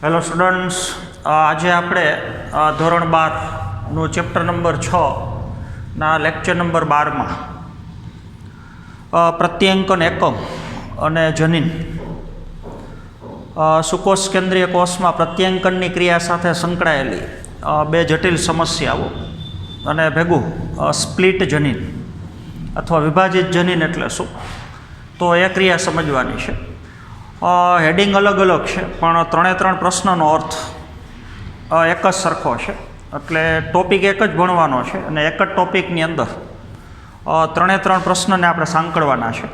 Hello students, આજે આપણે ધોરણ 12નું ચેપ્ટર નંબર 6ના લેક્ચર નંબર 12માં પ્રત્યાંકન એકમ અને જનીન સુકોષ કેન્દ્રીય કોષમાં પ્રત્યાંકનની ક્રિયા સાથે સંકળાયેલી બે જટિલ સમસ્યાઓ અને ભેગું સ્પ્લિટ જનીન અથવા વિભાજિત જનીન એટલે શું, તો એ ક્રિયા સમજવાની છે. હેડિંગ અલગ અલગ છે પણ ત્રણે પ્રશ્નનો અર્થ એક જ સરખો છે, એટલે ટોપિક એક જ ભણવાનો છે અને એક જ ટોપિકની અંદર ત્રણે પ્રશ્નને આપણે સાંકળવાના છે.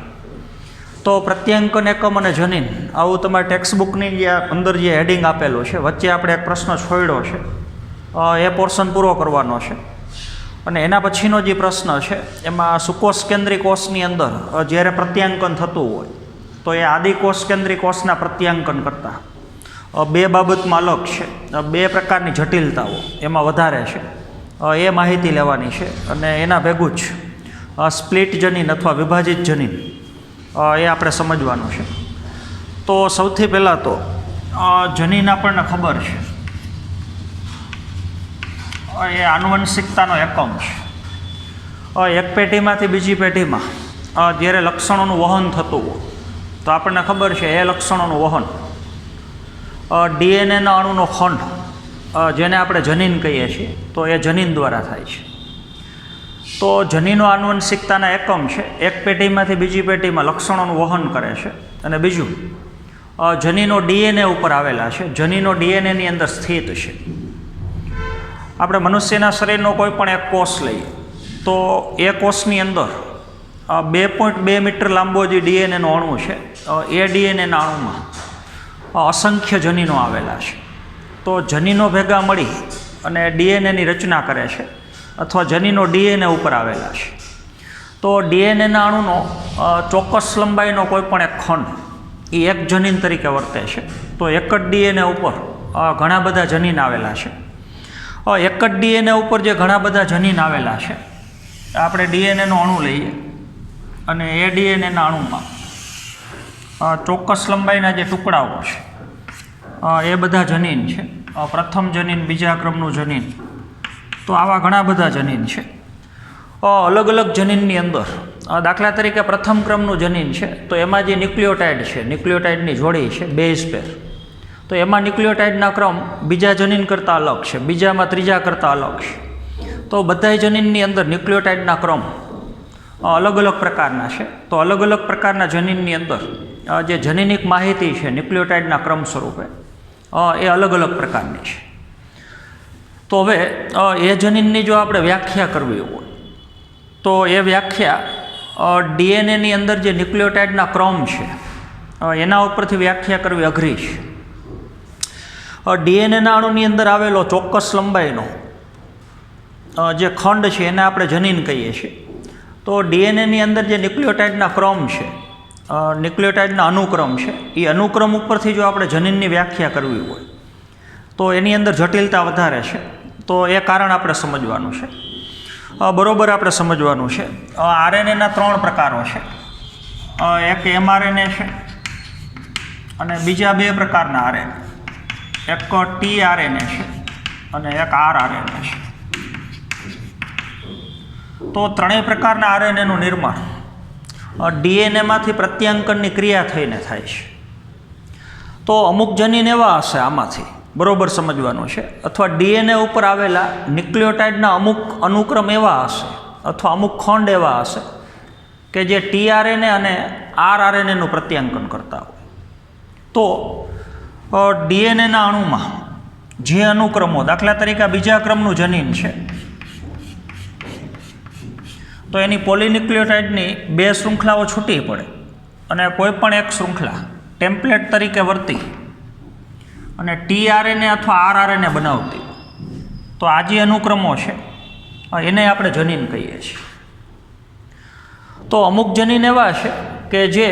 તો પ્રત્યાંકન એકમ અને જનીન આવું તમારે ટેક્સ્ટબુકની અંદર જે હેડિંગ આપેલું છે, વચ્ચે આપણે એક પ્રશ્ન છોડ્યો છે, એ પોર્શન પૂરો કરવાનો છે. અને એના પછીનો જે પ્રશ્ન છે એમાં સુકોષ કેન્દ્રીય કોષની અંદર જ્યારે પ્રત્યાંકન થતું હોય તો એ આદિકોષ કેન્દ્રીય કોષના પ્રત્યાંકન કરતાં બે બાબતમાં અલગ છે, બે પ્રકારની જટિલતાઓ એમાં વધારે છે, એ માહિતી લેવાની છે. અને એના ભેગું જ સ્પ્લિટ જનીન અથવા વિભાજિત જનીન એ આપણે સમજવાનું છે. તો સૌથી પહેલાં તો જનીન આપણને ખબર છે, એ આનુવંશિકતાનો એકમ છે. એક પેઢીમાંથી બીજી પેઢીમાં જ્યારે લક્ષણોનું વહન થતું હોય તો આપણને ખબર છે એ લક્ષણોનું વહન ડીએનએના અણુનો ખંડ જેને આપણે જનીન કહીએ છીએ તો એ જનીન દ્વારા થાય છે. તો જનીનો આનુવંશિકતાના એકમ છે, એક પેઢીમાંથી બીજી પેઢીમાં લક્ષણોનું વહન કરે છે. અને બીજું જનીનો ડીએનએ ઉપર આવેલા છે, જનીનો ડીએનએની અંદર સ્થિત છે. આપણે મનુષ્યના શરીરનો કોઈ પણ એક કોષ લઈએ તો એ કોષની અંદર 2.2 મીટર લાંબો જે ડીએનએનો અણુ છે, એ ડીએનએના અણુમાં અસંખ્ય જનીનો આવેલા છે. તો જનીનો ભેગા મળી અને ડીએનએની રચના કરે છે અથવા જનીનો ડીએનએ ઉપર આવેલા છે. તો ડીએનએના અણુનો ચોક્કસ લંબાઈનો કોઈ પણ એક ખંડ એ એક જનીન તરીકે વર્તે છે. તો એક જ ડીએનએ ઉપર ઘણા બધા જનીન આવેલા છે. એક જ ડીએનએ ઉપર જે ઘણા બધા જનીન આવેલા છે, આપણે ડીએનએનો અણુ લઈએ અને એ ડીએનએના અણુમાં ચોક્કસ લંબાઈના જે ટુકડાઓ છે એ બધા જનીન છે. પ્રથમ જનીન, બીજા ક્રમનું જનીન, તો આવા ઘણા બધા જનીન છે. અલગ અલગ જનીનની અંદર દાખલા તરીકે પ્રથમ ક્રમનું જનીન છે તો એમાં જે ન્યુક્લિયોટાઇડ છે, ન્યુક્લિયોટાઇડની જોડી છે, બેઝ પેર, તો એમાં ન્યુક્લિયોટાઇડના ક્રમ બીજા જનીન કરતાં અલગ છે, બીજામાં ત્રીજા કરતાં અલગ છે. તો બધા જનીનની અંદર ન્યુક્લિયોટાઇડના ક્રમ અલગ અલગ પ્રકારના છે. તો અલગ અલગ પ્રકારના જનીનની અંદર જે જનીનિક માહિતી છે ન્યુક્લિયોટાઇડના ક્રમ સ્વરૂપે એ અલગ અલગ પ્રકારની છે. તો હવે એ જનીનની જો આપણે વ્યાખ્યા કરવી હોય તો એ વ્યાખ્યા ડીએનએની અંદર જે ન્યુક્લિયોટાઇડના ક્રમ છે એના ઉપરથી વ્યાખ્યા કરવી અઘરી છે. ડીએનએના અણુની અંદર આવેલો ચોક્કસ લંબાઈનો જે ખંડ છે એને આપણે જનીન કહીએ છીએ. તો ડીએનએની અંદર જે ન્યુક્લિયોટાઇડના ક્રમ છે, ન્યુક્લિયોટાઇડના અનુક્રમ છે, એ અનુક્રમ ઉપરથી જો આપણે જનીનની વ્યાખ્યા કરવી હોય તો એની અંદર જટિલતા વધારે છે. તો એ કારણ આપણે સમજવાનું છે, બરાબર આપણે સમજવાનું છે. આરએનએના 3 પ્રકારો છે, એક એમઆરએનએ છે અને બીજા 2 પ્રકારના આરએનએ, એક ટીઆરએનએ છે અને એક આરઆરએનએ છે. તો ત્રણેય પ્રકારના આરએનએનું નિર્માણ ડીએનએમાંથી પ્રત્યાંકનની ક્રિયા થઈને થાય છે. તો અમુક જનીન એવા હશે આમાંથી, બરાબર સમજવાનું છે, અથવા ડીએનએ ઉપર આવેલા ન્યુક્લિયોટાઇડના અમુક અનુક્રમ એવા હશે અથવા અમુક ખંડ એવા હશે કે જે ટીઆરએનએ અને આરઆરએનએનું પ્રત્યાંકન કરતા હોય. તો ડીએનએના અણુમાં જે અનુક્રમો, દાખલા તરીકે બીજા ક્રમનું જનીન છે તો એની પોલીન્યુક્લિયોટાઇડની 2 શૃંખલાઓ છૂટી પડે અને કોઈ પણ એક શૃંખલા ટેમ્પલેટ તરીકે વર્તી અને ટીઆરએનએ અથવા આરઆરએનએ બનાવતી, તો આ જે અનુક્રમો છે એને આપણે જનીન કહીએ છીએ. તો અમુક જનીન એવા છે કે જે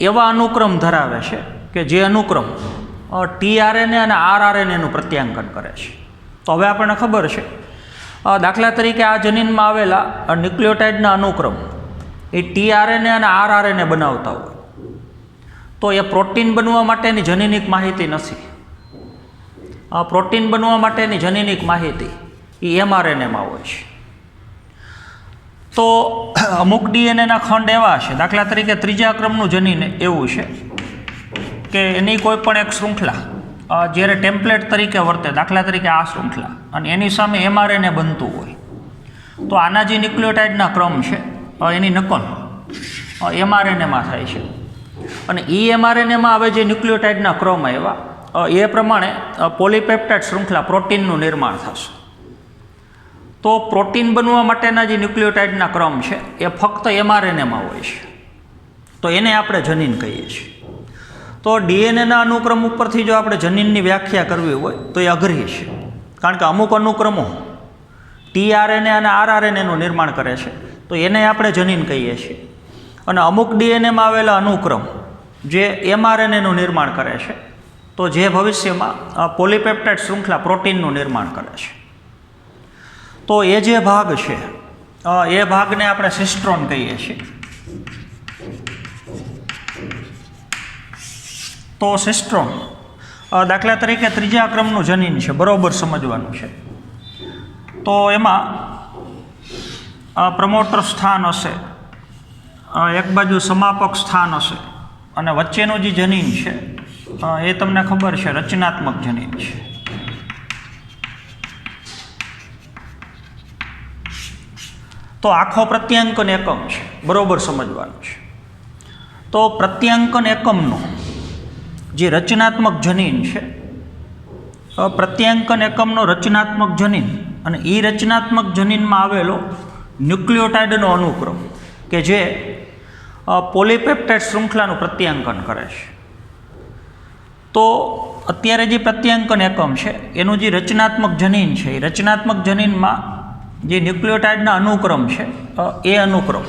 એવા અનુક્રમ ધરાવે છે કે જે અનુક્રમ ટીઆરએનએ અને આરઆરએનએનું પ્રત્યાંકન કરે છે. તો હવે આપણને ખબર છે, દાખલા તરીકે આ જનીનમાં આવેલા ન્યુક્લિયોટાઇડના અનુક્રમ એ ટીઆરએનએ અને આરઆરએનએ બનાવતા હોય તો એ પ્રોટીન બનવા માટેની જનીનિક માહિતી નથી. પ્રોટીન બનવા માટેની જનીનિક માહિતી એ એમઆરએનએમાં હોય છે. તો અમુક ડીએનએના ખંડ એવા છે, દાખલા તરીકે ત્રીજા ક્રમનું જનીન એવું છે કે એની કોઈ પણ એક શૃંખલા જ્યારે ટેમ્પલેટ તરીકે વર્તે, દાખલા તરીકે આ શૃંખલા, અને એની સામે એમઆરએનએ બનતું હોય, તો આના જે ન્યુક્લિયોટાઇડના ક્રમ છે એની નકલ એમઆરએનએમાં થાય છે. અને એ એમઆરએનએમાં હવે જે ન્યુક્લિયોટાઇડના ક્રમ આવ્યા એ પ્રમાણે પોલીપેપ્ટાઇડ શૃંખલા પ્રોટીનનું નિર્માણ થશે. તો પ્રોટીન બનવા માટેના જે ન્યુક્લિયોટાઇડના ક્રમ છે એ ફક્ત એમઆરએનએમાં હોય છે, તો એને આપણે જનીન કહીએ છીએ. તો ડીએનએના અનુક્રમ ઉપરથી જો આપણે જનીનની વ્યાખ્યા કરવી હોય તો એ અઘરી છે, કારણ કે અમુક અનુક્રમો ટીઆરએનએ અને આરઆરએનએનું નિર્માણ કરે છે, તો એને આપણે જનીન કહીએ છીએ. અને અમુક ડીએનએમાં આવેલા અનુક્રમ જે એમઆરએનએનું નિર્માણ કરે છે, તો જે ભવિષ્યમાં પોલીપેપ્ટાઇડ શૃંખલા પ્રોટીનનું નિર્માણ કરે છે. તો એ જે ભાગ છે એ ભાગને આપણે સિસ્ટ્રોન કહીએ છીએ. તો સિસ્ટ્રોન દાખલા તરીકે ત્રીજા ક્રમનું જનીન છે, બરાબર સમજવાનું છે. તો એમાં પ્રમોટર સ્થાન હશે, એક બાજુ સમાપક સ્થાન હશે, અને વચ્ચેનું જે જનીન છે એ તમને ખબર છે રચનાત્મક જનીન છે. તો આખો પ્રત્યાંકન એકમ છે, બરાબર સમજવાનું છે. તો પ્રત્યાંકન એકમનું જે રચનાત્મક જનીન છે, પ્રત્યાંકન એકમનો રચનાત્મક જનીન અને એ રચનાત્મક જનીનમાં આવેલો ન્યુક્લિયોટાઇડનો અનુક્રમ કે જે પોલીપેપ્ટાઇડ શૃંખલાનું પ્રત્યાંકન કરે છે. તો અત્યારે જે પ્રત્યાંકન એકમ છે એનું જે રચનાત્મક જનીન છે, એ રચનાત્મક જનીનમાં જે ન્યુક્લિયોટાઇડના અનુક્રમ છે એ અનુક્રમ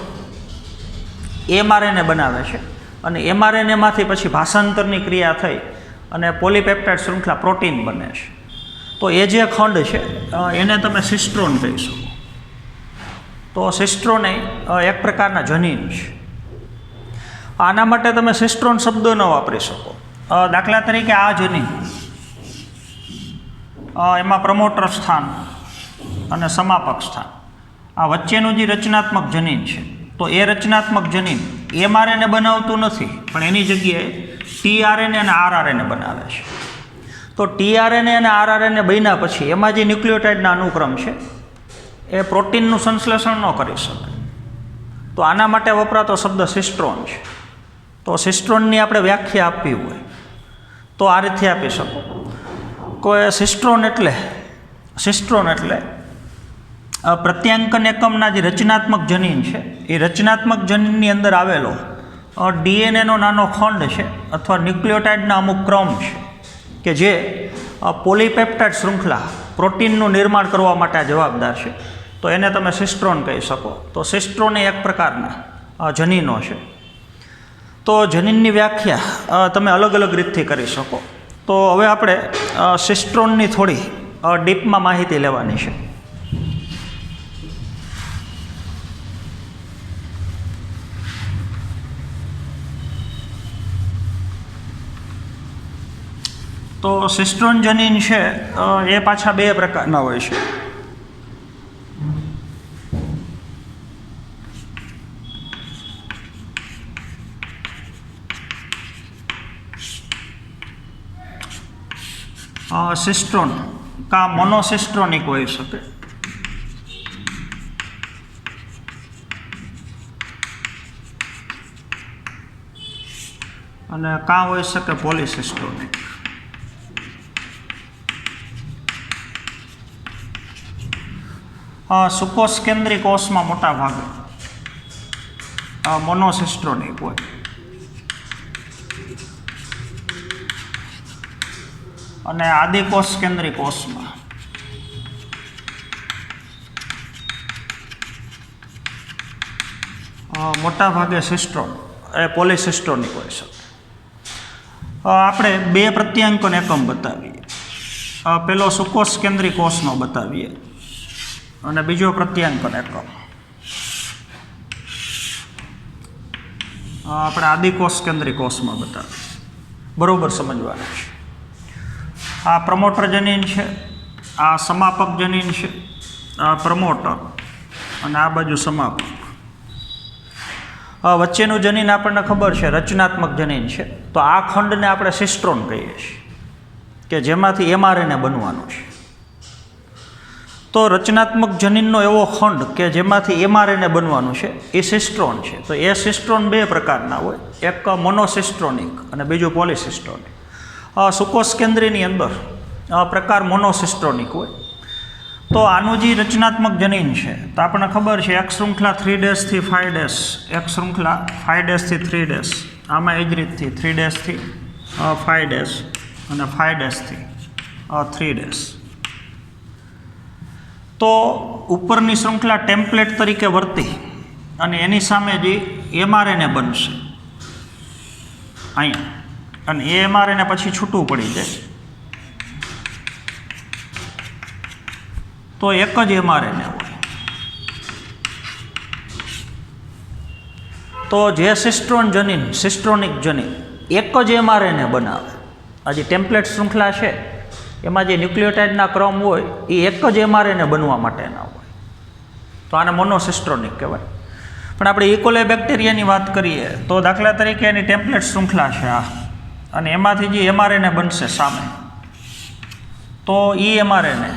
એમઆરએનએ બનાવે છે, અને એમઆરએનએમાંથી પછી ભાષાંતરની ક્રિયા થઈ અને પોલીપેપ્ટાઇડ શૃંખલા પ્રોટીન બને છે. તો એ જે ખંડ છે એને તમે સિસ્ટ્રોન કહી શકો. તો સિસ્ટ્રોન એ એક પ્રકારના જનીન છે. આના માટે તમે સિસ્ટ્રોન શબ્દ ન વાપરી શકો. દાખલા તરીકે આ જનીન, એમાં પ્રમોટર સ્થાન અને સમાપક સ્થાન, આ વચ્ચેનું જે રચનાત્મક જનીન છે, તો એ રચનાત્મક જનીન એમઆરએનએ બનાવતું નથી, પણ એની જગ્યાએ ટીઆરએનએ અને આરઆરએનએ બનાવે છે. તો ટીઆરએનએ અને આરઆરએનએ બન્યા પછી એમાં જે ન્યુક્લિયોટાઇડના અનુક્રમ છે એ પ્રોટીનનું સંશ્લેષણ ન કરી શકે. તો આના માટે વપરાતો શબ્દ સિસ્ટ્રોન છે. તો સિસ્ટ્રોનની આપણે વ્યાખ્યા આપવી હોય તો આ રીતે આપી શકો. કોઈ સિસ્ટ્રોન એટલે પ્રત્યાંકન એકમના જે રચનાત્મક જનીન છે એ રચનાત્મક જનીનની અંદર આવેલો ડીએનએનો નાનો ખંડ છે અથવા ન્યુક્લિયોટાઇડના અમુક ક્રમ છે કે જે પોલીપેપ્ટાઇડ શૃંખલા પ્રોટીનનું નિર્માણ કરવા માટે જવાબદાર છે. તો એને તમે સિસ્ટ્રોન કહી શકો. તો સિસ્ટ્રોન એ એક પ્રકારના જનીનો છે. તો જનીનની વ્યાખ્યા તમે અલગ અલગ રીતથી કરી શકો. તો હવે આપણે સિસ્ટ્રોનની થોડી ડીપમાં માહિતી લેવાની છે. તો સિસ્ટ્રોન જનીન છે એ પાછા બે પ્રકારના હોય છે. સિસ્ટ્રોન કા મોનોસિસ્ટ્રોનિક હોઈ શકે, અને કા હોઈ શકે પોલિસિસ્ટ્રોનિક. સુકોષ કેન્દ્રી કોષમાં મોટા ભાગે મોનોસિસ્ટ્રોનિક હોય, અને આદિકોષ કેન્દ્રી કોષમાં મોટા ભાગે સિસ્ટ્રોન એ પોલિસિસ્ટ્રોનિક હોય છે. આપણે બે પ્રત્યાંકન એકમ બતાવીએ. પેલો સુકોષ કેન્દ્રી કોષનો બતાવીએ અને બીજો પ્રત્યાંકન એકમ આપણે આદિકોષ કેન્દ્રી કોષમાં બતાવીએ. બરાબર સમજવાનું છે. આ પ્રમોટર જનીન છે, આ સમાપક જનીન છે, આ પ્રમોટર અને આ બાજુ સમાપક. વચ્ચેનું જનીન આપણને ખબર છે રચનાત્મક જનીન છે. તો આ ખંડને આપણે સિસ્ટ્રોન કહીએ છીએ કે જેમાંથી mRNA બનવાનું છે. તો રચનાત્મક જનીનનો એવો ખંડ કે જેમાંથી mRNA બનવાનું છે એ સિસ્ટ્રોન છે. તો એ સિસ્ટ્રોન બે પ્રકારના હોય, એક મોનોસિસ્ટ્રોનિક અને બીજું પોલિસિસ્ટ્રોનિક. સુકોષ કેન્દ્રીની અંદર પ્રકાર મોનોસિસ્ટ્રોનિક હોય. તો આનું જે રચનાત્મક જનીન છે તો આપણને ખબર છે એક શૃંખલા 3' થી 5', એક શૃંખલા 5' થી 3', આમાં એ જ રીતથી 3' થી 5' અને 5' થી 3'. તો ઉપરની શૃંખલા ટેમ્પલેટ તરીકે વર્તી અને એની સામે જે mRNA બનશે અહીંયા, અને એ mRNA પછી છૂટું પડી જાય તો એક જ mRNA હોય. તો જે સિસ્ટ્રોનિક જનીન એક જ mRNA બનાવે. આ જે ટેમ્પલેટ શૃંખલા છે એમાં જે ન્યુક્લિયોટાઇડના ક્રમ હોય એ એક જ mRNA બનવા માટેના હોય. તો આને મોનોસિસ્ટ્રોનિક કહેવાય. પણ આપણે ઇકોલે બેક્ટેરિયાની વાત કરીએ તો દાખલા તરીકે એની ટેમ્પલેટ શૃંખલા છે આ, અને એમાંથી જે mRNA બનશે સામે, તો એ mRNA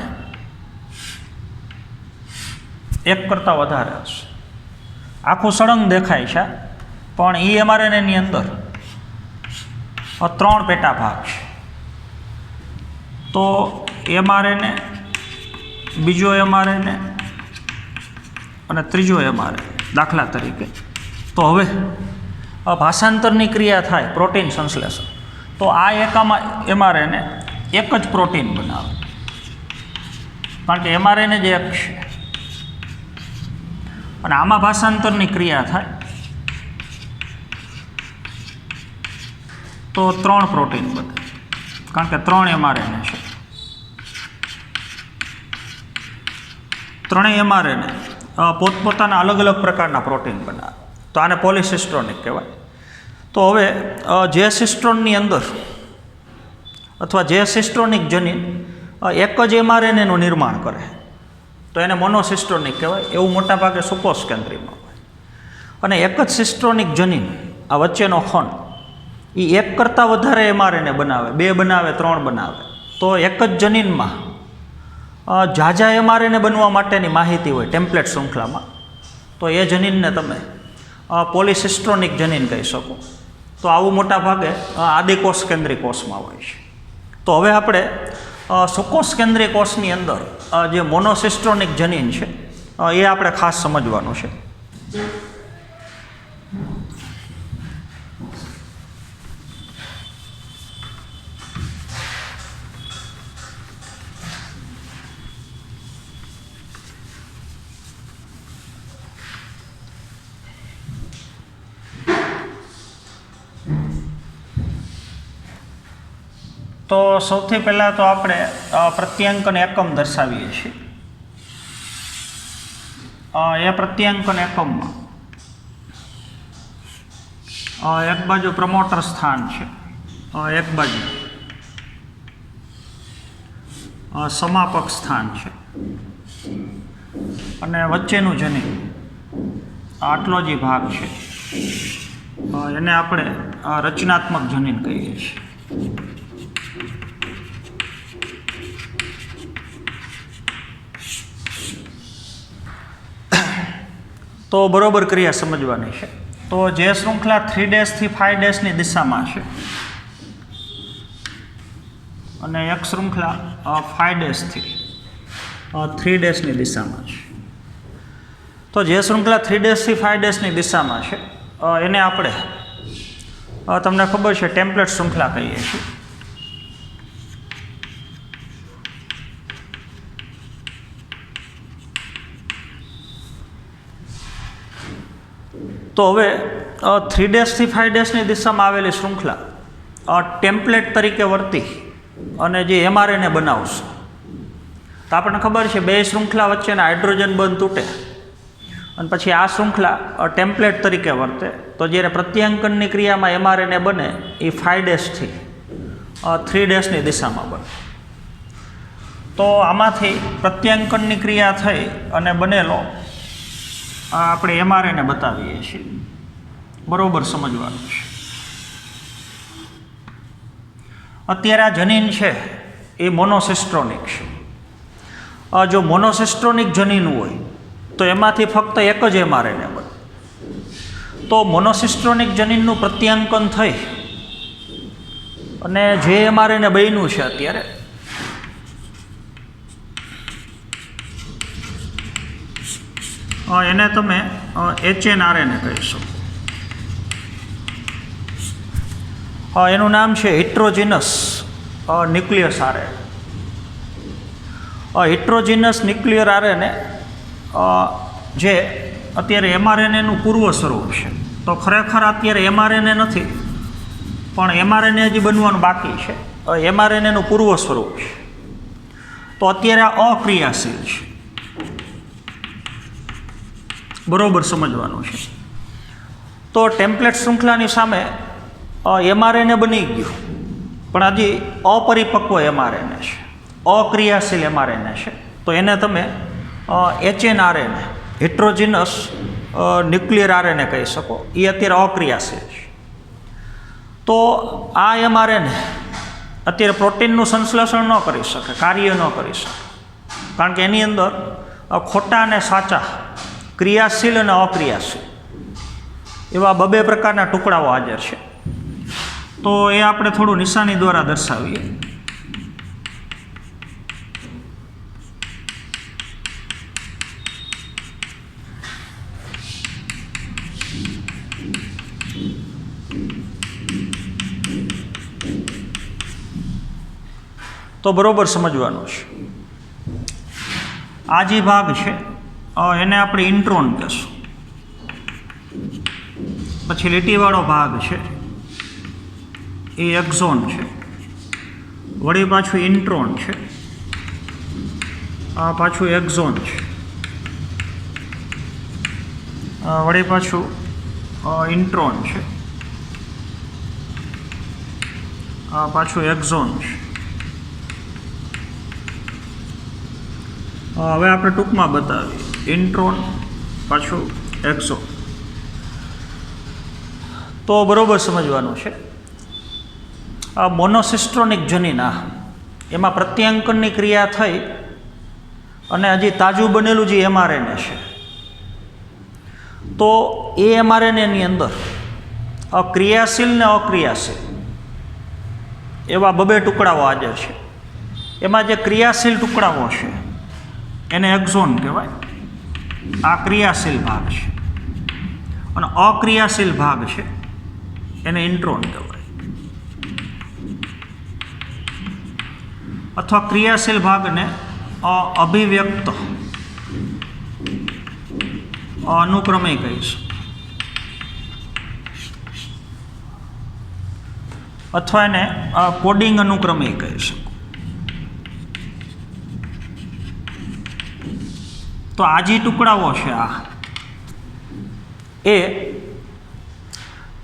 એક કરતાં વધારે હશે. આખું સળંગ દેખાય છે પણ એ mRNAની અંદર 3 પેટા ભાગ છે. તો mRNA, બીજો mRNA અને ત્રીજો mRNA દાખલા તરીકે. તો હવે ભાષાંતરની ક્રિયા થાય પ્રોટીન સંશ્લેષણ, તો આ એકામાં mRNA એક જ પ્રોટીન બનાવે, કારણ કે mRNA જ એક છે. અને આમાં ભાષાંતરની ક્રિયા થાય તો 3 પ્રોટીન બને, કારણ કે 3 mRNA છે. 3 mRNA પોતપોતાના અલગ અલગ પ્રકારના પ્રોટીન બનાવે. તો આને પોલિસિસ્ટ્રોનિક કહેવાય. તો હવે જે સિસ્ટ્રોનની અંદર અથવા જે સિસ્ટ્રોનિક જનીન એક જ mRNAનું નિર્માણ કરે તો એને મોનોસિસ્ટ્રોનિક કહેવાય. એવું મોટાભાગે સુકોષ કેન્દ્રીમાં હોય. અને એક જ સિસ્ટ્રોનિક જનીન, આ વચ્ચેનો ખંડ, એ એક કરતાં વધારે mRNA બનાવે, 2 બનાવે, 3 બનાવે, તો એક જ જનીનમાં ઝાઝા mRNA બનવા માટેની માહિતી હોય ટેમ્પલેટ શૃંખલામાં, તો એ જનીનને તમે પોલિસિસ્ટ્રોનિક જનીન કહી શકો. તો આવું મોટા ભાગે આદિકોષ કેન્દ્રીય કોષમાં હોય છે. તો હવે આપણે સુકોષ કેન્દ્રીય કોષની અંદર જે મોનોસિસ્ટ્રોનિક જનીન છે એ આપણે ખાસ સમજવાનું છે. તો સૌથી પહેલાં તો આપણે પ્રત્યાંકન એકમ દર્શાવીએ છીએ. એ પ્રત્યાંકન એકમમાં એક બાજુ પ્રમોટર સ્થાન છે, એક બાજુ સમાપક સ્થાન છે, અને વચ્ચેનું જનીન આટલો જે ભાગ છે એને આપણે રચનાત્મક જનીન કહીએ છીએ. તો બરોબર ક્રિયા સમજવાની છે. તો જે શૃંખલા 3' થી 5' ની દિશામાં છે અને એક શૃંખલા 5' થી 3' ની દિશામાં છે. તો જે શૃંખલા 3' થી 5' ની દિશામાં છે એને આપણે તમને ખબર છે ટેમ્પલેટ શૃંખલા કહીએ છીએ. તો હવે 3' થી 5' ની દિશામાં આવેલી શૃંખલા ટેમ્પલેટ તરીકે વર્તી અને જે mRNA બનાવશે. તો આપણને ખબર છે 2 શૃંખલા વચ્ચેના હાઇડ્રોજન બંધ તૂટે અને પછી આ શૃંખલા ટેમ્પલેટ તરીકે વર્તે. તો જ્યારે પ્રત્યાંકનની ક્રિયામાં mRNA બને એ 5' થી 3' ની દિશામાં બને. તો આમાંથી પ્રત્યાંકનની ક્રિયા થઈ અને બનેલો આપણે એમઆરએનએ બતાવીએ છીએ. બરાબર સમજવાનું છે. અત્યારે આ જનીન છે એ મોનોસિસ્ટ્રોનિક છે. જો મોનોસિસ્ટ્રોનિક જનીન હોય તો એમાંથી ફક્ત એક જ એમઆરએનએ બને. તો મોનોસિસ્ટ્રોનિક જનીનનું પ્રત્યાંકન થઈ અને જે એમઆરએનએ બન્યું છે અત્યારે એને તમે HNRNA કહીશો. એનું નામ છે હિટ્રોજીનસ ન્યુક્લિયસ આરએનએ. હિટ્રોજીનસ ન્યુક્લિયર આરએનએ જે અત્યારે એમઆરએનએનું પૂર્વ સ્વરૂપ છે. તો ખરેખર અત્યારે એમઆરએનએ નથી, પણ એમઆરએનએ હજી બનવાનું બાકી છે. એમઆરએનએનું પૂર્વ સ્વરૂપ છે. તો અત્યારે આ અક્રિયાશીલ છે. બરાબર સમજવાનું છે. તો ટેમ્પલેટ શૃંખલાની સામે એમઆરએનએ બની ગયું, પણ હજી અપરિપક્વ એમઆરએનએ છે, અક્રિયાશીલ એમઆરએનએ છે. તો એને તમે HNRNA હિટ્રોજીનસ ન્યુક્લિયર આરએનએ કહી શકો. એ અત્યારે અક્રિયાશીલ છે. તો આ એમઆરએનએ અત્યારે પ્રોટીનનું સંશ્લેષણ ન કરી શકે, કાર્ય ન કરી શકે, કારણ કે એની અંદર ખોટા અને સાચા, ક્રિયાશીલ અને અક્રિયાશીલ એવા બે પ્રકારના ટુકડાઓ હાજર છે. તો એ આપણે થોડું નિશાની દ્વારા દર્શાવીએ. તો બરાબર સમજવાનું છે. આ જે ભાગ છે એને આપણે ઇન્ટ્રોન કહીશું. પછી લીટીવાળો ભાગ છે એ એક્ઝોન છે. વળી પાછું ઇન્ટ્રોન છે, આ પાછું એક્ઝોન છે, વળી પાછું ઇન્ટ્રોન છે, આ પાછું એક્ઝોન છે. હવે આપણે ટૂંકમાં બતાવીએ. ઇન્ટ્રોન પાછું એક્ઝોન. તો બરાબર સમજવાનું છે. આ મોનોસિસ્ટ્રોનિક જનીન એમાં પ્રત્યાંકનની ક્રિયા થઈ અને હજી તાજું બનેલું જે એમઆરએનએ છે, તો એ એમઆરએનએની અંદર ક્રિયાશીલ ને અક્રિયાશીલ એવા બે ટુકડાઓ હાજર છે. એમાં જે ક્રિયાશીલ ટુકડાઓ છે એને એક્ઝોન કહેવાય. આ ક્રિયાશીલ ભાગ છે. અને અક્રિયાશીલ ભાગ છે એને ઇન્ટ્રોન કહેવાય. અથવા ક્રિયાશીલ ભાગને અભિવ્યક્ત અનુક્રમે કહીશું, અથવા એને કોડિંગ અનુક્રમે કહીશું. તો આ જે ટુકડાઓ છે એ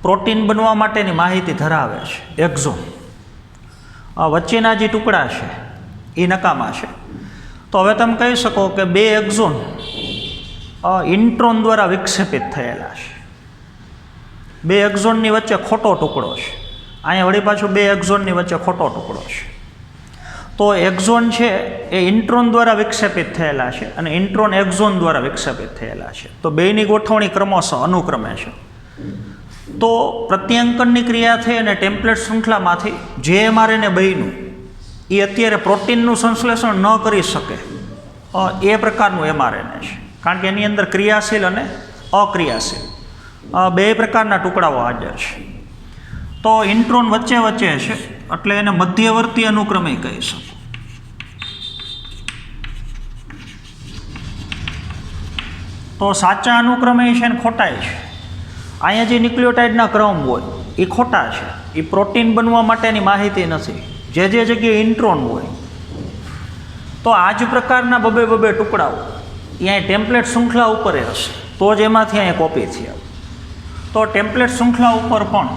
પ્રોટીન બનવા માટેની માહિતી ધરાવે છે, એક્ઝોન. વચ્ચેના જે ટુકડા છે એ નકામા છે. તો હવે તમે કહી શકો કે બે એક્ઝોન ઇન્ટ્રોન દ્વારા વિક્ષેપિત થયેલા છે. બે એક્ઝોનની વચ્ચે ખોટો ટુકડો છે. અહીંયા વળી પાછું બે એક્ઝોનની વચ્ચે ખોટો ટુકડો છે. તો એક્ઝોન છે એ ઇન્ટ્રોન દ્વારા વિક્ષેપિત થયેલા છે અને ઇન્ટ્રોન એક્ઝોન દ્વારા વિક્ષેપિત થયેલા છે. તો બેની ગોઠવણી ક્રમશઃ અનુક્રમે છે. તો પ્રત્યાંકનની ક્રિયા થઈ અને ટેમ્પલેટ શૃંખલામાંથી જે એમઆરએનએ બન્યું એ અત્યારે પ્રોટીનનું સંશ્લેષણ ન કરી શકે એ પ્રકારનું એમઆરએનએ છે. કારણ કે એની અંદર ક્રિયાશીલ અને અક્રિયાશીલ બે પ્રકારના ટુકડાઓ હાજર છે. તો ઇન્ટ્રોન વચ્ચે વચ્ચે છે એટલે એને મધ્યવર્તી અનુક્રમે કહી શકો. તો સાચા અનુક્રમે છે ને ખોટા છે. અહીંયા જે ન્યુક્લિયોટાઇડના ક્રમ હોય એ ખોટા છે, એ પ્રોટીન બનવા માટેની માહિતી નથી. જે જગ્યાએ ઇન્ટ્રોન હોય તો આ જ પ્રકારના બબે ટુકડાઓ અહીંયા ટેમ્પલેટ શૃંખલા ઉપર હશે તો જ એમાંથી અહીંયા કોપી થયા. તો ટેમ્પલેટ શૃંખલા ઉપર પણ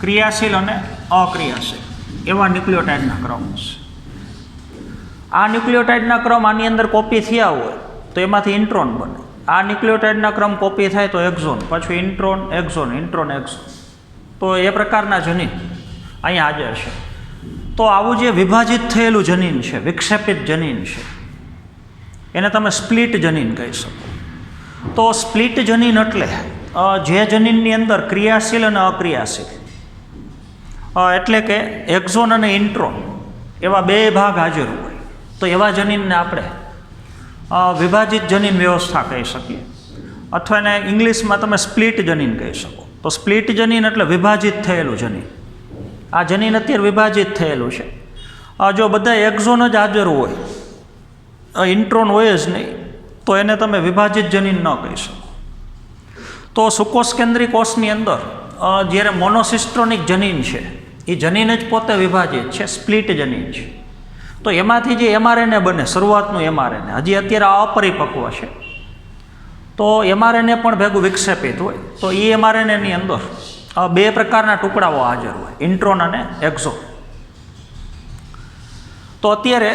ક્રિયાશીલ અને અક્રિયાશીલ એવા ન્યુક્લિયોટાઇડના ક્રમ છે. આ ન્યુક્લિયોટાઇડના ક્રમ આની અંદર કોપી થયા હોય તો એમાંથી ઇન્ટ્રોન બને. આ ન્યુક્લિયોટાઇડના ક્રમ કોપી થાય તો એક્ઝોન, પછી ઇન્ટ્રોન એક્ઝોન, ઇન્ટ્રોન એક્ઝોન. તો એ પ્રકારના જનીન અહીંયા હાજર છે. તો આવું જે વિભાજિત થયેલું જનીન છે, વિક્ષેપિત જનીન છે, એને તમે સ્પ્લિટ જનીન કહી શકો. તો સ્પ્લિટ જનીન એટલે જે જનીનની અંદર ક્રિયાશીલ અને અક્રિયાશીલ એટલે કે એક્ઝોન અને ઇન્ટ્રોન એવા બે ભાગ હાજર હોય તો એવા જનીનને આપણે વિભાજિત જનીન વ્યવસ્થા કહી શકીએ, અથવા એને ઇંગ્લિશમાં તમે સ્પ્લિટ જનીન કહી શકો. તો સ્પ્લિટ જનીન એટલે વિભાજિત થયેલું જનીન. આ જનીન અત્યારે વિભાજિત થયેલું છે. જો બધા એક્ઝોન જ હાજર હોય, ઇન્ટ્રોન હોય જ નહીં, તો એને તમે વિભાજિત જનીન ન કહી શકો. તો સુકોષ કેન્દ્રી કોષની અંદર જ્યારે મોનોસિસ્ટ્રોનિક જનીન છે એ જનીન જ પોતે વિભાજિત છે, સ્પ્લિટ જનીન છે. તો એમાંથી જે એમઆરએનએ બને, શરૂઆતનું એમઆરએનએ હજી અત્યારે અપરિપક્વ છે, તો એમઆરએનએ પણ ભેગું વિક્ષેપિત હોય. તો એ એમઆરએનએની અંદર બે પ્રકારના ટુકડાઓ હાજર હોય, ઇન્ટ્રોન અને એક્ઝોન. તો અત્યારે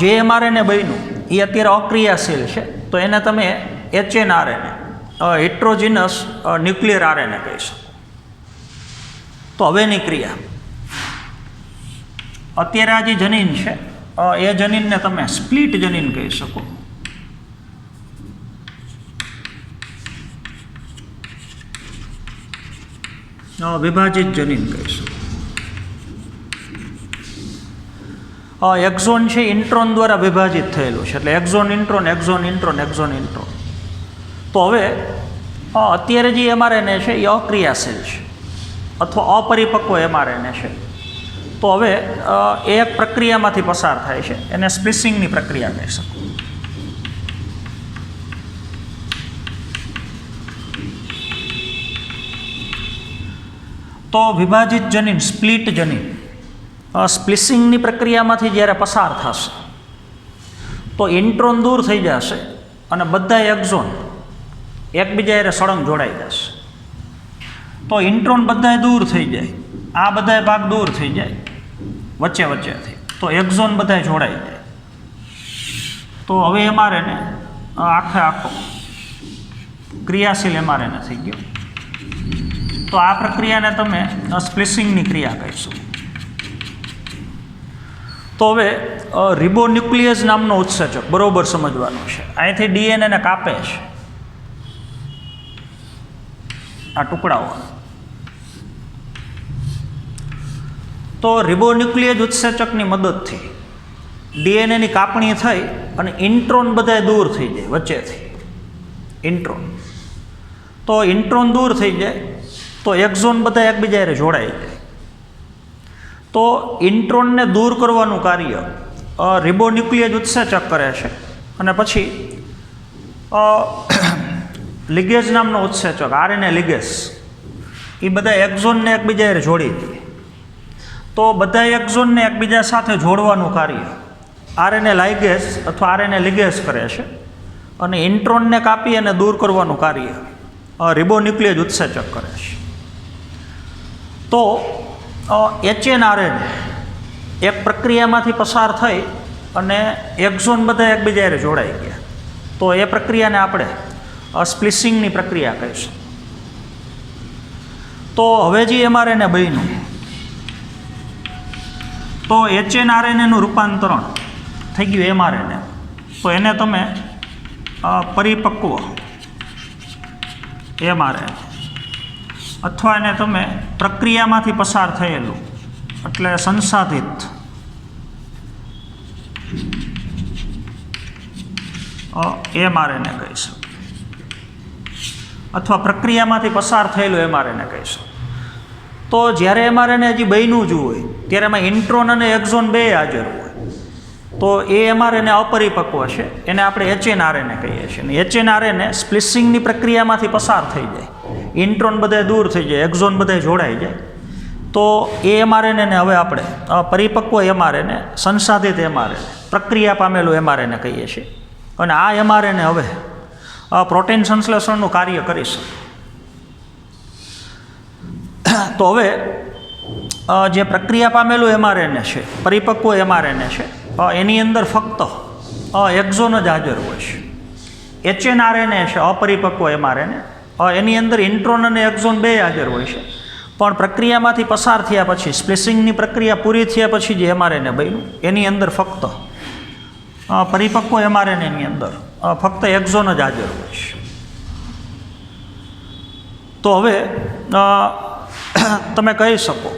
જે એમઆરએનએ બન્યું એ અત્યારે અક્રિયાશીલ છે, તો એને તમે એચએનઆરએનએ, હેટ્રોજીનસ ન્યુક્લિયર આરએનએ કહી શકો. તો હવેની ક્રિયા અત્યારે આ જે જનીન છે એ જનીનને તમે સ્પ્લિટ જનીન કહી શકો. વિભાજિત જનીન કહી શકો. એક્ઝોન છે ઇન્ટ્રોન દ્વારા વિભાજિત થયેલું છે, એટલે exon intron, exon intron, exon intron. તો હવે અત્યારે જે એમઆરએનએ છે એ અક્રિયાશીલ છે અથવા અપરિપક્વ એમઆરએનએ છે. તો હવે એ એક પ્રક્રિયામાંથી પસાર થાય છે, એને સ્પ્લિસિંગની પ્રક્રિયા કહી શકો. તો વિભાજિત જનીન, સ્પ્લિટ જનીન, સ્પ્લિસિંગની પ્રક્રિયામાંથી જ્યારે પસાર થશે તો ઇન્ટ્રોન દૂર થઈ જશે અને બધા એક્ઝોન એકબીજા એ સળંગ જોડાઈ જશે. તો ઇન્ટ્રોન બધાય દૂર થઈ જાય, આ બધાય ભાગ દૂર થઈ જાય વચ્ચે વચ્ચેથી, તો એક્ઝોન બધાય જોડાઈ જાય. તો હવે એમઆરએનએ આખો ક્રિયાશીલ એમઆરએનએ થઈ ગયો. તો આ પ્રક્રિયાને તમે સ્પ્લિસિંગની ક્રિયા કહીશું. તો હવે રિબોન્યુક્લિયસ નામનો ઉત્સેચક બરોબર સમજવાનું છે. અહીંથી ડીએનએને કાપે છે આ ટુકડાઓ. તો રિબોન્યુક્લિયસ ઉત્સેચકની મદદથી ડીએનએની કાપણી થઈ અને ઇન્ટ્રોન બધાય દૂર થઈ જાય વચ્ચેથી, ઇન્ટ્રોન. તો ઇન્ટ્રોન દૂર થઈ જાય તો એક્ઝોન બધા એકબીજા જોડાઈ જાય. તો ઇન્ટ્રોનને દૂર કરવાનું કાર્ય રિબોન્યુક્લિયસ ઉત્સેચક કરે છે અને પછી લિગેજ નામનો ઉત્સેચક, આરએનએ લિગેસ, એ બધા એક્ઝોનને એકબીજા જોડી દે. તો બધા એક્ઝોનને એકબીજા સાથે જોડવાનું કાર્ય આરએનએ લાઇગેસ અથવા આરએનએ લિગેસ કરે છે અને ઇન્ટ્રોનને કાપી અને દૂર કરવાનું કાર્ય રિબોન્યુક્લિયસ ઉત્સેચક કરે છે. તો એચએનઆરએનએ એક પ્રક્રિયામાંથી પસાર થઈ અને એક્ઝોન બધા એકબીજા જોડાઈ ગયા. તો એ પ્રક્રિયાને આપણે સ્પ્લિસિંગની પ્રક્રિયા કહીશું. તો હવે જે એમઆરએનએ બન્યું તો એચએનઆરએનએનું રૂપાંતરણ થઈ ગયું એમઆરએનએ. તો એને તમે પરિપક્વ એમઆરએનએ અથવા એને તમે પ્રક્રિયામાંથી પસાર થયેલું એટલે સંસાધિત એમઆરએનએ કહીશું, અથવા પ્રક્રિયામાંથી પસાર થયેલું એમઆરએનએ કહીશું. તો જ્યારે એમઆરએનએ હજી બન્યું જ હોય ત્યારે એમાં ઇન્ટ્રોન અને એક્ઝોન બે હાજર હોય. તો એ એમઆરએનએ અપરિપક્વ છે, એને આપણે એચએનઆરએનએ કહીએ છીએ. અને એચએનઆરએનએ સ્પ્લિસિંગની પ્રક્રિયામાંથી પસાર થઈ જાય, ઇન્ટ્રોન બધા દૂર થઈ જાય, એક્ઝોન બધા જોડાઈ જાય. તો એ એમઆરએનએને હવે આપણે પરિપક્વ એમઆરએનએ, સંસાધિત એમઆરએનએ, પ્રક્રિયા પામેલું એમઆરએનએ કહીએ છીએ. અને આ એમઆરએનએ હવે પ્રોટીન સંશ્લેષણનું કાર્ય કરી શકે. તો હવે જે પ્રક્રિયા પામેલું એમઆરએનએ છે, પરિપક્વ એમઆરએનએ છે, એની અંદર ફક્ત એક્ઝોન જ હાજર હોય છે. HNRNA છે અપરિપક્વ mRNA, એની અંદર ઇન્ટ્રોન અને એક્ઝોન બે હાજર હોય છે. પણ પ્રક્રિયામાંથી પસાર થયા પછી, સ્પ્લિસિંગની પ્રક્રિયા પૂરી થયા પછી જે mRNA બન્યું એની અંદર ફક્ત પરિપક્વ mRNAની અંદર ફક્ત એક્ઝોન જ હાજર હોય છે. તો હવે તમે કહી શકો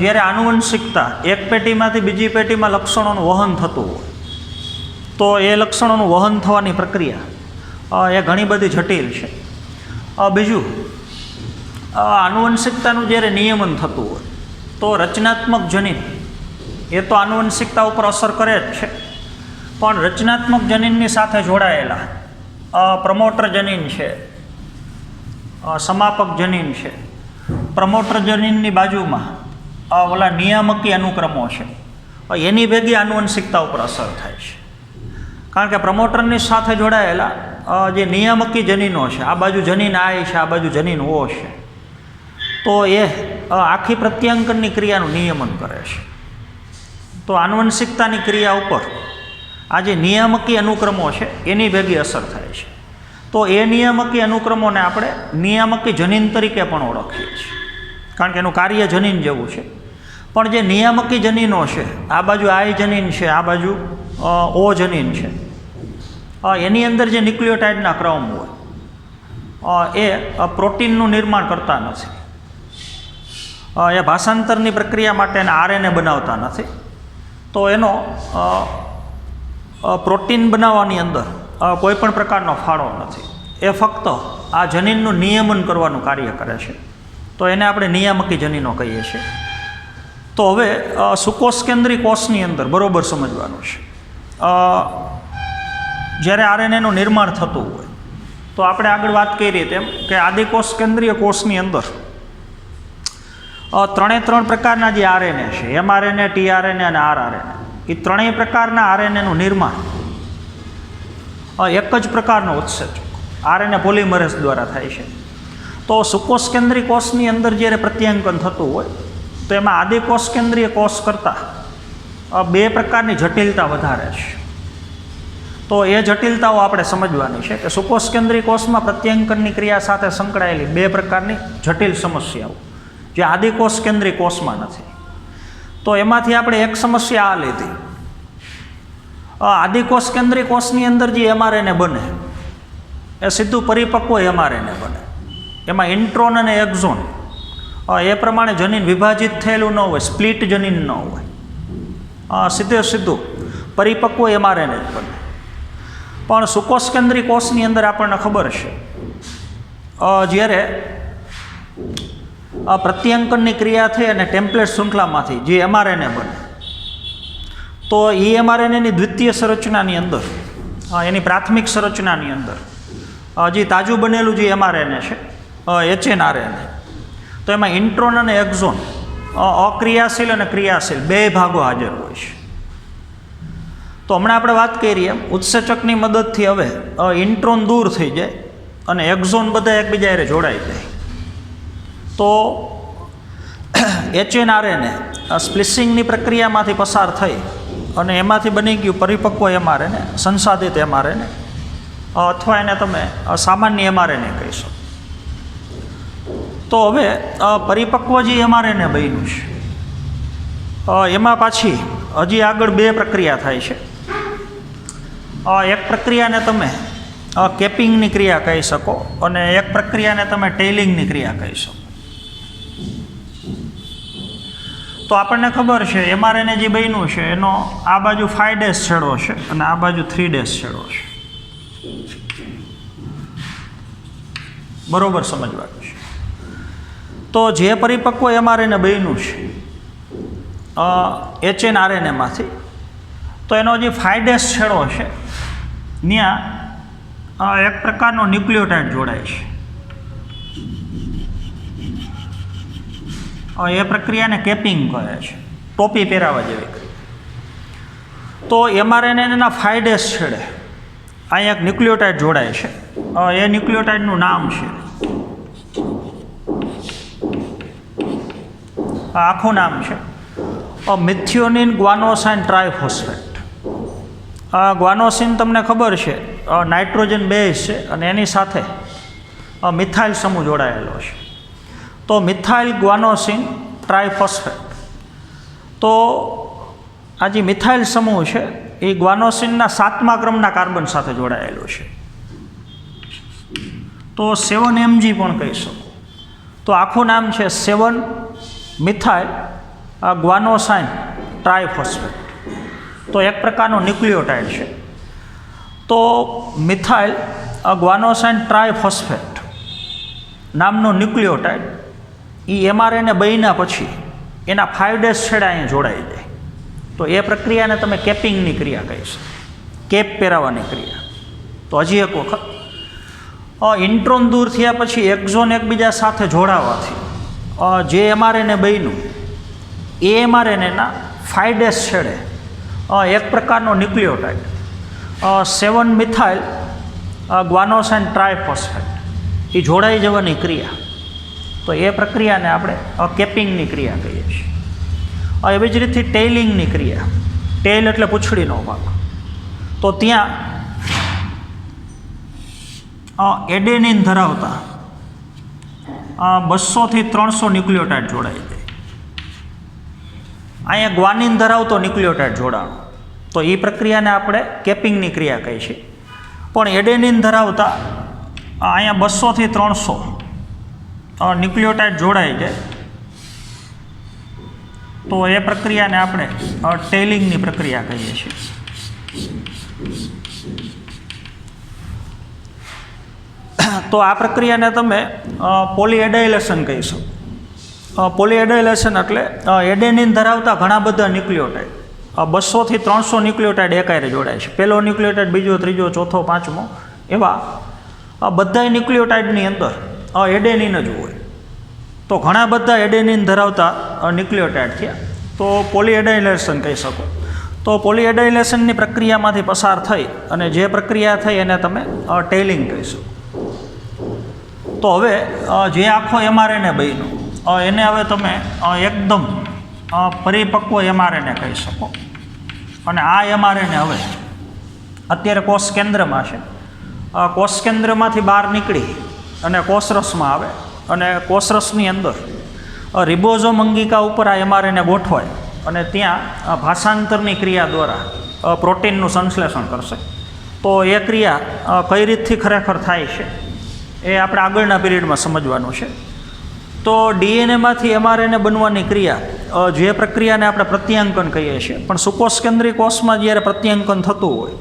જ્યારે આનુવંશિકતા એક પેટીમાંથી બીજી પેટીમાં લક્ષણોનું વહન થતું હોય તો એ લક્ષણોનું વહન થવાની પ્રક્રિયા એ ઘણી બધી જટિલ છે. બીજું, આનુવંશિકતાનું જ્યારે નિયમન થતું હોય તો રચનાત્મક જનીન એ તો આનુવંશિકતા ઉપર અસર કરે જ છે, પણ રચનાત્મક જનીનની સાથે જોડાયેલા પ્રમોટર જનીન છે, સમાપક જનીન છે, પ્રમોટર જનીનની બાજુમાં ઓલા નિયામકી અનુક્રમો છે, એની ભેગી આનુવંશિકતા ઉપર અસર થાય છે. કારણ કે પ્રમોટરની સાથે જોડાયેલા જે નિયામકી જનીનો છે, આ બાજુ જનીન I છે, આ બાજુ જનીન O છે, તો એ આખી પ્રત્યાંકનની ક્રિયાનું નિયમન કરે છે. તો આનુવંશિકતાની ક્રિયા ઉપર આ જે નિયામકી અનુક્રમો છે એની ભેગી અસર થાય છે. તો એ નિયામકી અનુક્રમોને આપણે નિયામકી જનીન તરીકે પણ ઓળખીએ છીએ, કારણ કે એનું કાર્ય જનીન જેવું છે. પણ જે નિયામકી જનીનો છે, આ બાજુ I જનીન છે, આ બાજુ O જનીન છે, એની અંદર જે ન્યુક્લિયોટાઇડના ક્રમ હોય એ પ્રોટીનનું નિર્માણ કરતા નથી, એ ભાષાંતરની પ્રક્રિયા માટે RNA બનાવતા નથી. તો એનો પ્રોટીન બનાવવાની અંદર કોઈ પણ પ્રકારનો ફાળો નથી. એ ફક્ત આ જનીનનું નિયમન કરવાનું કાર્ય કરે છે. તો એને આપણે નિયામકી જનીનો કહીએ છીએ. તો હવે સુકોષ કેન્દ્રી કોષની અંદર બરાબર સમજવાનું છે. જ્યારે RNAનું નિર્માણ થતું હોય તો આપણે આગળ વાત કરી તેમ કે આદિકોષ કેન્દ્રીય કોષની અંદર ત્રણ પ્રકારના જે RNA છે, mRNA, tRNA અને rRNA, એ ત્રણેય પ્રકારના RNAનું નિર્માણ એક જ પ્રકારનો ઉત્સેચક RNA પોલિમરેઝ દ્વારા થાય છે. તો સુકોષ કેન્દ્રીય કોષની અંદર જ્યારે પ્રત્યાંકન થતું હોય તો એમાં આદિકોષ કેન્દ્રીય કોષ કરતાં બે પ્રકારની જટિલતા વધારે છે. તો એ જટિલતાઓ આપણે સમજવાની છે કે સુકોષ કેન્દ્રીય કોષમાં પ્રત્યાંકનની ક્રિયા સાથે સંકળાયેલી બે પ્રકારની જટિલ સમસ્યાઓ જે આદિકોષ કેન્દ્રીય કોષમાં નથી. તો એમાંથી આપણે એક સમસ્યા આ લીધી, આદિકોષ કેન્દ્રીય કોષની અંદર જે mRNA બને એ સીધું પરિપક્વ mRNA બને. એમાં ઇન્ટ્રોન અને એક્ઝોન એ પ્રમાણે જનીન વિભાજિત થયેલું ન હોય, સ્પ્લિટ જનીન ન હોય, સીધું પરિપક્વ mRNA જ બને. પણ સુકોષ કેન્દ્રીય કોષની અંદર આપણને ખબર છે જ્યારે પ્રત્યાંકનની ક્રિયા થઈ અને ટેમ્પલેટ શૃંખલામાંથી જે mRNA બને તો એ mRNAની દ્વિતીય સંરચનાની અંદર, એની પ્રાથમિક સંરચનાની અંદર જે તાજું બનેલું જે mRNA છે HNRNA, તો એમાં ઇન્ટ્રોન અને એક્ઝોન અક્રિયાશીલ અને ક્રિયાશીલ બે ભાગો હાજર હોય છે. તો હમણાં આપણે વાત કરીએ એમ ઉત્સેચકની મદદથી હવે ઇન્ટ્રોન દૂર થઈ જાય અને એક્ઝોન બધા એકબીજા હારે જોડાઈ જાય. તો HNRNA સ્પ્લિસિંગની પ્રક્રિયામાંથી પસાર થઈ અને એમાંથી બની ગયું પરિપક્વ mRNA, સંસાધિત mRNA, અથવા એને તમે સામાન્ય mRNA કહી શકો. તો હવે પરિપક્વ જે mRNA બન્યું છે એમાં પાછી હજી આગળ બે પ્રક્રિયા થાય છે. એક પ્રક્રિયાને તમે કેપિંગની ક્રિયા કહી શકો અને એક પ્રક્રિયાને તમે ટેઇલિંગની ક્રિયા કહી શકો. તો આપણને ખબર છે mRNA જે બન્યું છે એનો આ બાજુ 5' છેડો છે અને આ બાજુ 3' છેડો છે. બરોબર સમજવાનું છે. તો જે પરિપક્વ mRNA બન્યું છે HNRNAમાંથી, તો એનો જે 5' છેડો છે ત્યાં એક પ્રકારનો ન્યુક્લિયોટાઇડ જોડાય છે. એ પ્રક્રિયાને કેપિંગ કહે છે, ટોપી પહેરાવા જેવી ક્રિયા. તો mRNAના 5' છેડે અહીંયા એક ન્યુક્લિયોટાઇડ જોડાય છે. એ ન્યુક્લિયોટાઇડનું નામ છે, આખું નામ છે મિથિયોનિન ગ્વાનોસાઇન ટ્રાયફોસ્ફેટ. ગ્વાનોસિન તમને ખબર છે નાઇટ્રોજન બેઝ છે અને એની સાથે મિથાઇલ સમૂહ જોડાયેલો છે. તો મિથાઇલ ગ્વાનોસિન ટ્રાયફોસ્ફેટ. તો આ જે મિથાઇલ સમૂહ છે એ ગ્વાનોસિનના 7મા ક્રમના કાર્બન સાથે જોડાયેલો છે. તો 7Mg પણ કહી શકો. તો આખું નામ છે 7 મિથાઇલ ગ્વાનોસાઇન ટ્રાયફોસ્ફેટ. તો એક પ્રકારનો ન્યુક્લિયોટાઇડ છે. તો મિથાઇલ ગ્વાનોસાઇન ટ્રાયફોસ્ફેટ નામનો ન્યુક્લિયોટાઇડ એ mRNA બન્યા પછી એના 5' છેડા અહીંયા જોડાઈ જાય. તો એ પ્રક્રિયાને તમે કેપિંગની ક્રિયા કહી શકો, કેપ પહેરાવાની ક્રિયા. તો હજી એક વખત ઇન્ટ્રોન દૂર થયા પછી એક્ઝોન એકબીજા સાથે જોડાવાથી જે mRNA બન્યું એ mRNAના 5' છેડે એક પ્રકારનો ન્યુક્લિયોટાઇડ 7 મિથાઇલ ગ્વાનોસાઇન ટ્રાયફોસ્ફેટ એ જોડાઈ જવાની ક્રિયા. તો એ પ્રક્રિયાને આપણે કેપિંગની ક્રિયા કહીએ છીએ. એવી જ રીતે ટેઇલિંગની ક્રિયા. ટેઇલ એટલે પૂંછડીનો ભાગ. તો ત્યાં એડેનિન ધરાવતા 200 થી 300 ન્યુક્લિયોટાઇડ જોડાઈ જાય. અહીંયા ગ્વાનિન ધરાવતો ન્યુક્લિયોટાઇડ જોડાણો. તો એ પ્રક્રિયાને આપણે કેપિંગની ક્રિયા કહી છીએ. પણ એડેનિન ધરાવતા અહીંયા 200 થી 300 ન્યુક્લિયોટાઇડ જોડાઈ જાય. તો એ પ્રક્રિયાને આપણે ટેઇલિંગની પ્રક્રિયા કહીએ છીએ. તો આ પ્રક્રિયાને તમે પોલીએડાઇલેશન કહી શકો. પોલીએડાઇલેશન એટલે એડેનિન ધરાવતા ઘણા બધા ન્યુક્લિયોટાઇડ 200 થી 300 ન્યુક્લિયોટાઇડ એકારે જોડાય છે. પહેલો ન્યુક્લિયોટાઇડ, બીજો, ત્રીજો, ચોથો, પાંચમો એવા બધા ન્યુક્લિયોટાઇડની અંદર એડેનિન જ હોય. તો ઘણા બધા એડેનિન ધરાવતા ન્યુક્લિયોટાઇડ થયા. તો પોલીએડાઇલેશન કહી શકો. તો પોલીએડાઇલેશનની પ્રક્રિયામાંથી પસાર થઈ અને જે પ્રક્રિયા થઈ એને તમે ટેઇલિંગ કહી શકો. તો હવે જે આખો mRNA બન્યો એને હવે તમે એકદમ પરિપક્વ mRNA કહી શકો. અને આ mRNA હવે અત્યારે કોષ કેન્દ્રમાં છે. કોષ કેન્દ્રમાંથી બહાર નીકળી અને કોષરસમાં આવે અને કોષરસની અંદર રિબોઝોમ અંગિકા ઉપર આ mRNA ગોઠવાય અને ત્યાં ભાષાંતરની ક્રિયા દ્વારા પ્રોટીનનું સંશ્લેષણ કરશે. તો એ ક્રિયા કઈ રીતથી ખરેખર થાય છે એ આપણે આગળના પીરિયડમાં સમજવાનું છે. તો ડીએનએમાંથી mRNA બનવાની ક્રિયા જે પ્રક્રિયાને આપણે પ્રત્યાંકન કહીએ છીએ, પણ સુકોષ કેન્દ્રી કોષમાં જ્યારે પ્રત્યાંકન થતું હોય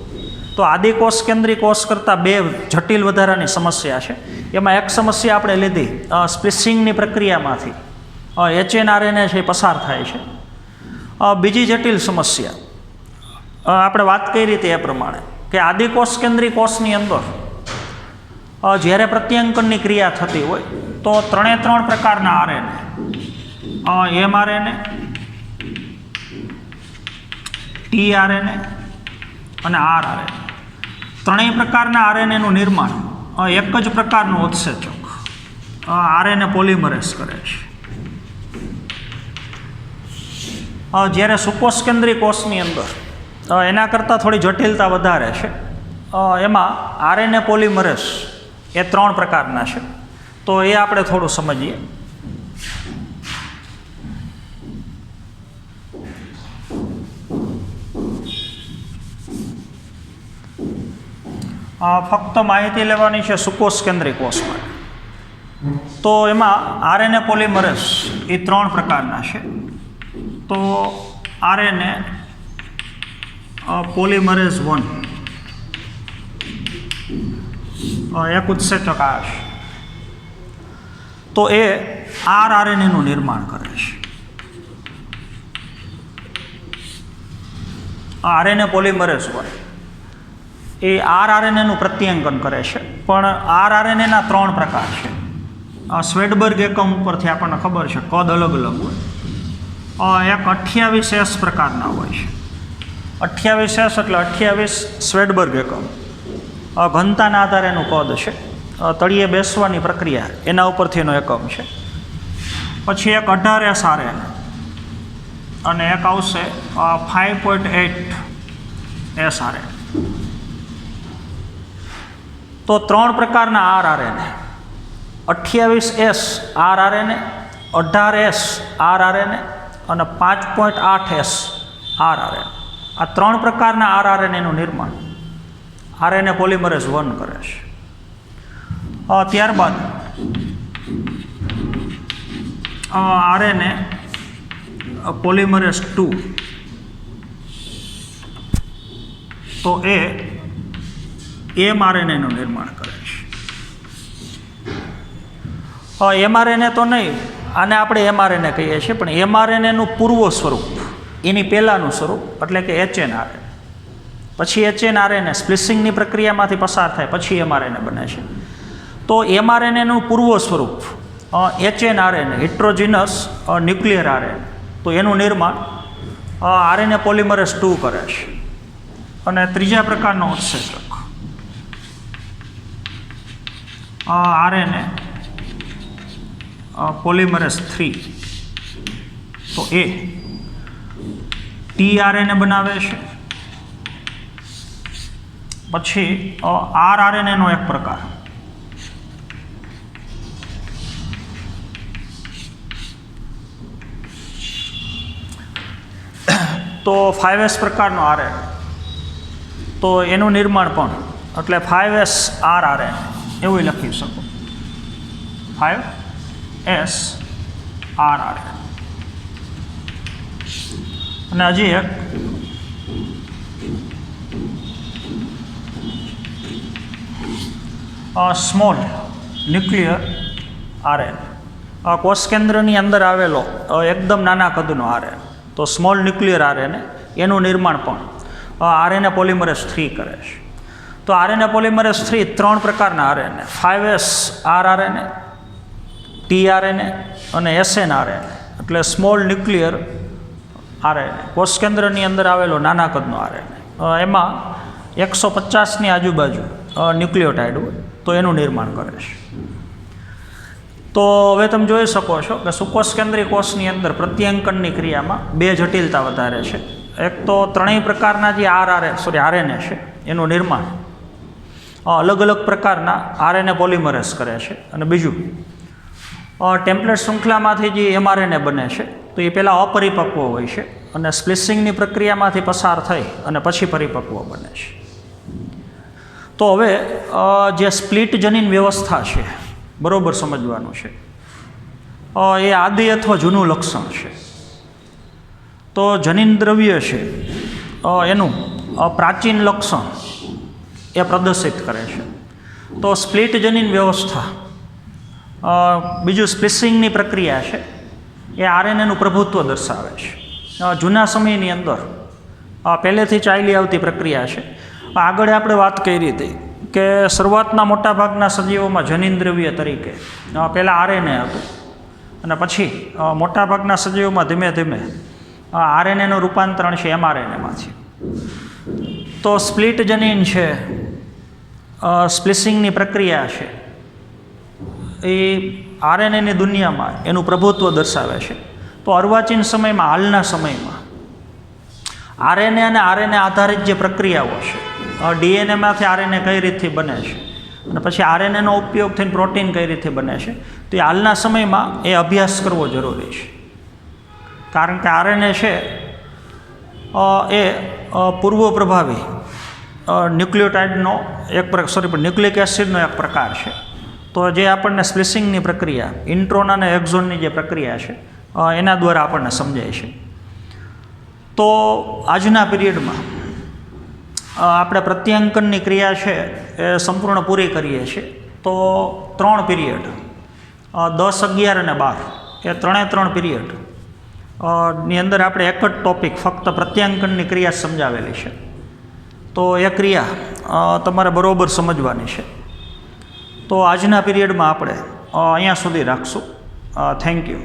તો આદિકોષ કેન્દ્રી કોષ કરતાં 2 જટિલ વધારાની સમસ્યા છે. એમાં એક સમસ્યા આપણે લીધી સ્પ્લિસિંગની પ્રક્રિયામાંથી HNRNA છે એ પસાર થાય છે. બીજી જટિલ સમસ્યા આપણે વાત કરી રીતે એ પ્રમાણે કે આદિકોષ કેન્દ્રી કોષની અંદર જ્યારે પ્રત્યાંકનની ક્રિયા થતી હોય તો 3 પ્રકારના RNA, mRNA, tRNA અને rRNA, 3 પ્રકારના RNAનું નિર્માણ એક જ પ્રકારનું ઉત્સેચક RNA પોલિમરેઝ કરે છે. જ્યારે સુકોષ કેન્દ્રી કોષની અંદર એના કરતાં થોડી જટિલતા વધારે છે. એમાં RNA પોલિમરેઝ એ 3 પ્રકારના છે. તો એ આપણે થોડું સમજીએ. ફક્ત માહિતી લેવાની છે સુકોષ કેન્દ્રી કોષ માટે. તો એમાં RNA પોલિમરેઝ એ 3 પ્રકારના છે. તો RNA પોલિમરેઝ 1 એક ઉત્સેચક આ છે. તો એ rRNAનું નિર્માણ કરે છે. RNA પોલિમરેઝ 1 એ rRNAનું પ્રત્યાંકન કરે છે. પણ rRNAના 3 પ્રકાર છે. સ્વેડબર્ગ એકમ ઉપરથી આપણને ખબર છે કદ અલગ અલગ હોય. એક 28S પ્રકારના હોય છે. 28S એટલે 28 સ્વેડબર્ગ એકમ. ઘનતાના આધારે એનું કદ છે. તળિયે બેસવાની પ્રક્રિયા એના ઉપરથી એનો એકમ છે. પછી એક 18S RNA અને એક આવશે 5.8 SRN. તો 3 પ્રકારના RRNA, 28S RRNA, 18S RRNA અને 5.8S RRNA. આ 3 પ્રકારના RRNAનું નિર્માણ RNA પોલિમરેઝ 1 કરે છે. ત્યારબાદ RNA પોલિમરેઝ 2, તો એ mRNAનું નિર્માણ કરે છે. mRNA તો નહીં, આને આપણે mRNA કહીએ છીએ, પણ mRNAનું પૂર્વ સ્વરૂપ, એની પહેલાંનું સ્વરૂપ એટલે કે hnRNA. પછી hnRNA સ્પ્લિસિંગની પ્રક્રિયામાંથી પસાર થાય પછી mRNA બને છે. તો mRNAનું પૂર્વ સ્વરૂપ hnRNA, હિટ્રોજીનસ ન્યુક્લિયર RNA, તો એનું નિર્માણ RNA પોલિમરેઝ 2 કરે છે. અને ત્રીજા પ્રકારનો ઉત્સેચક RNA પોલિમરેઝ 3, તો એ tRNA બનાવે છે. પછી rRNAનો એક પ્રકાર તો 5S પ્રકારનો RNA, તો એનું નિર્માણ પણ એટલે 5S rRNA એવું લખી શકો, 5S rRNA. અને હજી એક સ્મોલ ન્યુક્લિયર RNA, કોષ કેન્દ્રની અંદર આવેલો એકદમ નાના કદનો RNA, તો સ્મોલ ન્યુક્લિયર RNA, એનું નિર્માણ પણ RNA પોલિમરેઝ 3 કરે છે. તો RNA પોલિમરેઝ 3 3 પ્રકારના RNA, 5S rRNA, tRNA અને snRNA એટલે સ્મોલ ન્યુક્લિયર RNA, કોષ કેન્દ્રની અંદર આવેલો નાના કદનો RNA, એમાં 150ની આજુબાજુ ન્યુક્લિયોટાઇડ હોય તો એનું નિર્માણ કરે છે. તો હવે તમે જોઈ શકો છો કે સુકોષ કેન્દ્રીય કોષની અંદર પ્રત્યાંકનની ક્રિયામાં 2 જટિલતા વધારે છે. એક તો ત્રણેય પ્રકારના જે RNA છે એનું નિર્માણ અલગ અલગ પ્રકારના RNA પોલિમરેઝ કરે છે. અને બીજું ટેમ્પલેટ શૃંખલામાંથી જે mRNA બને છે તો એ પહેલાં અપરિપક્વ હોય છે અને સ્પ્લિસિંગની પ્રક્રિયામાંથી પસાર થઈ અને પછી પરિપક્વ બને છે. તો હવે જે સ્પ્લિટ જનીન વ્યવસ્થા છે, બરાબર સમજવાનું છે, એ આદિ અથવા જૂનું લક્ષણ છે. તો જનીન દ્રવ્ય છે એનું પ્રાચીન લક્ષણ એ પ્રદર્શિત કરે છે. તો સ્પ્લિટ જનીન વ્યવસ્થા, બીજું સ્પ્લિસિંગની પ્રક્રિયા છે એ RNAનું પ્રભુત્વ દર્શાવે છે. જૂના સમયની અંદર પહેલેથી ચાલી આવતી પ્રક્રિયા છે. આગળ આપણે વાત કરી હતી કે શરૂઆતના મોટાભાગના સજીવોમાં જનીન દ્રવ્ય તરીકે પહેલાં RNA હતું અને પછી મોટાભાગના સજીવોમાં ધીમે ધીમે RNAનું રૂપાંતરણ છે mRNAમાંથી. તો સ્પ્લિટ જનીન છે, સ્પ્લિસિંગની પ્રક્રિયા છે, એ RNAની દુનિયામાં એનું પ્રભુત્વ દર્શાવે છે. તો અર્વાચીન સમયમાં, હાલના સમયમાં RNA અને RNA આધારિત જે પ્રક્રિયાઓ છે, DNAમાંથી RNA કઈ રીતથી બને છે અને પછી RNAનો ઉપયોગ થઈને પ્રોટીન કઈ રીતે બને છે, તો એ હાલના સમયમાં એ અભ્યાસ કરવો જરૂરી છે. કારણ કે RNA છે એ પૂર્વ પ્રભાવી ન્યુક્લિયોટાઇડનો ન્યુક્લિક એસિડનો એક પ્રકાર છે. તો જે આપણને સ્પ્લિસિંગની પ્રક્રિયા, ઇન્ટ્રોન અને એક્ઝોનની જે પ્રક્રિયા છે એના દ્વારા આપણને સમજાય છે. તો આજના પીરિયડમાં આપણે પ્રત્યાંકનની ક્રિયા છે એ સંપૂર્ણ પૂરી કરીએ છીએ. તો 3 પીરિયડ 10, 11 અને 12 એ 3 પીરિયડ ની અંદર આપણે એક જ ટૉપિક ફક્ત પ્રત્યાંકનની ક્રિયા સમજાવેલી છે. તો એ ક્રિયા તમારે બરાબર સમજવાની છે. તો આજના પીરિયડમાં આપણે અહીંયા સુધી રાખશું. Thank you.